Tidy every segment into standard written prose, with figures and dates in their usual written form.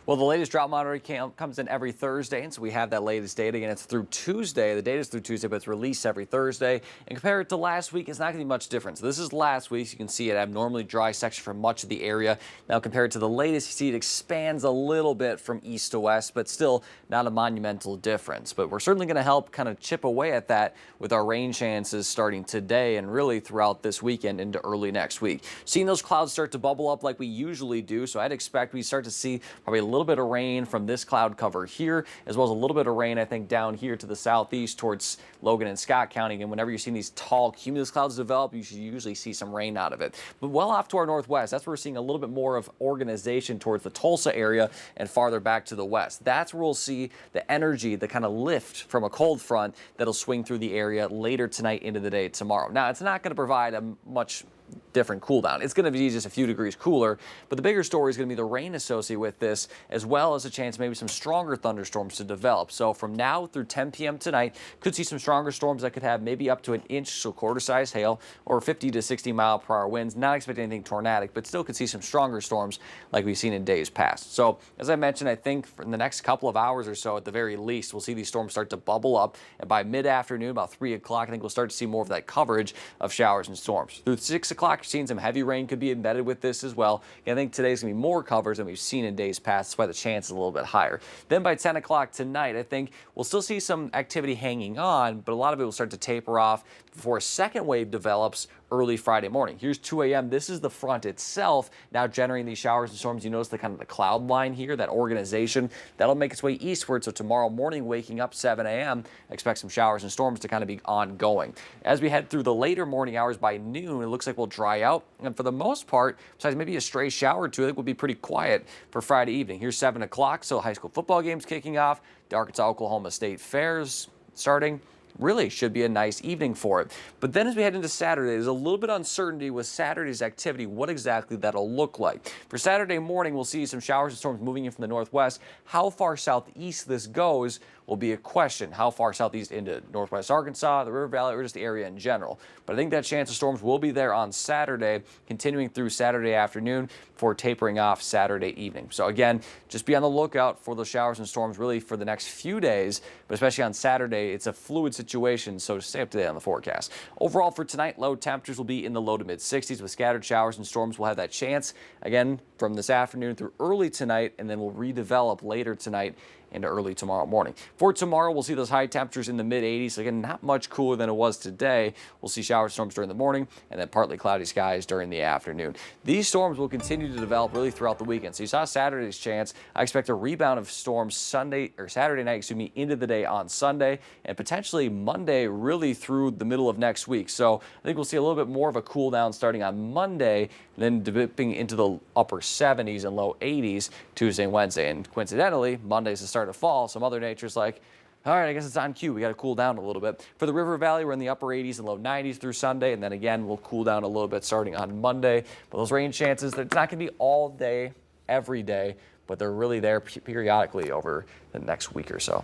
Well, the latest drought monitor comes in every Thursday, and so we have that latest data. Again, it's through Tuesday. The data is through Tuesday, but it's released every Thursday. And compared to last week, it's not going to be much different. So this is last week's. You can see it abnormally dry section for much of the area. Now, compared to the latest, you see it expands a little bit from east to west, but still not a monumental difference. But we're certainly going to help kind of chip away at that with our rain chances starting today and really throughout this weekend into early next week. Seeing those clouds start to bubble up like we usually do, so I'd expect we start to see probably a little bit of rain from this cloud cover here, as well as a little bit of rain, I think, down here to the southeast towards Logan and Scott County. And whenever you're seeing these tall cumulus clouds develop, you should usually see some rain out of it. But well off to our northwest, that's where we're seeing a little bit more of organization towards the Tulsa area and farther back to the west. That's where we'll see the energy, the kind of lift from a cold front that'll swing through the area later tonight into the day tomorrow. Now, it's not going to provide a much different cool down. It's going to be just a few degrees cooler, but the bigger story is going to be the rain associated with this, as well as a chance maybe some stronger thunderstorms to develop. So from now through 10 p.m. tonight, could see some stronger storms that could have maybe up to an inch, so quarter-size hail, or 50 to 60 mile-per-hour winds. Not expecting anything tornadic, but still could see some stronger storms like we've seen in days past. So as I mentioned, I think in the next couple of hours or so, at the very least, we'll see these storms start to bubble up, and by mid-afternoon, about 3 o'clock, I think we'll start to see more of that coverage of showers and storms. Through 6 o'clock, you're seeing some heavy rain could be embedded with this as well. And I think today's going to be more coverage than we've seen in days past. That's why the chance is a little bit higher. Then by 10 o'clock tonight, I think we'll still see some activity hanging on, but a lot of it will start to taper off before a second wave develops early Friday morning. Here's 2 a.m. This is the front itself now generating these showers and storms. You notice the kind of the cloud line here, that organization that'll make its way eastward. So tomorrow morning, waking up 7 a.m., expect some showers and storms to kind of be ongoing. As we head through the later morning hours by noon, it looks like we'll dry out. And for the most part, besides maybe a stray shower or two, I think we'll be pretty quiet for Friday evening. Here's 7 o'clock. So high school football games kicking off. The Arkansas-Oklahoma State Fairs starting. Really should be a nice evening for it. But then as we head into Saturday, there's a little bit of uncertainty with Saturday's activity, what exactly that'll look like. For Saturday morning, we'll see some showers and storms moving in from the northwest. How far southeast this goes will be a question. How far southeast into northwest Arkansas, the River Valley, or just the area in general. But I think that chance of storms will be there on Saturday, continuing through Saturday afternoon before tapering off Saturday evening. So again, just be on the lookout for those showers and storms really for the next few days, but especially on Saturday, it's a fluid situation, so stay up to date on the forecast. Overall for tonight, low temperatures will be in the low to mid 60s with scattered showers and storms. We'll have that chance again from this afternoon through early tonight, and then we'll redevelop later tonight into early tomorrow morning. For tomorrow, we'll see those high temperatures in the mid 80s. Again, not much cooler than it was today. We'll see shower storms during the morning and then partly cloudy skies during the afternoon. These storms will continue to develop really throughout the weekend. So you saw Saturday's chance. I expect a rebound of storms Saturday night, into the day on Sunday and potentially Monday really through the middle of next week. So I think we'll see a little bit more of a cool down starting on Monday, then dipping into the upper 70s and low 80s Tuesday and Wednesday. And coincidentally, Monday's the start of fall, so Mother Nature's like, all right, I guess it's on cue. We got to cool down a little bit. For the River Valley, we're in the upper 80s and low 90s through Sunday, and then again, we'll cool down a little bit starting on Monday. But those rain chances, it's not going to be all day, every day, but they're really there periodically over the next week or so.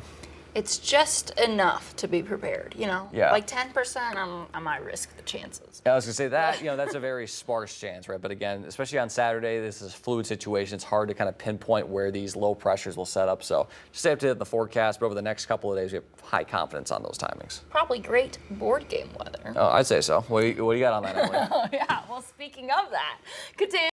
It's just enough to be prepared, you know? Yeah. Like 10%, I might risk the chances. Yeah, I was going to say that, that's a very sparse chance, right? But again, especially on Saturday, this is a fluid situation. It's hard to kind of pinpoint where these low pressures will set up. So just stay up to date with the forecast, but over the next couple of days, we have high confidence on those timings. Probably great board game weather. Oh, I'd say so. What do you got on that, Emily? Oh, yeah. Well, speaking of that, Catan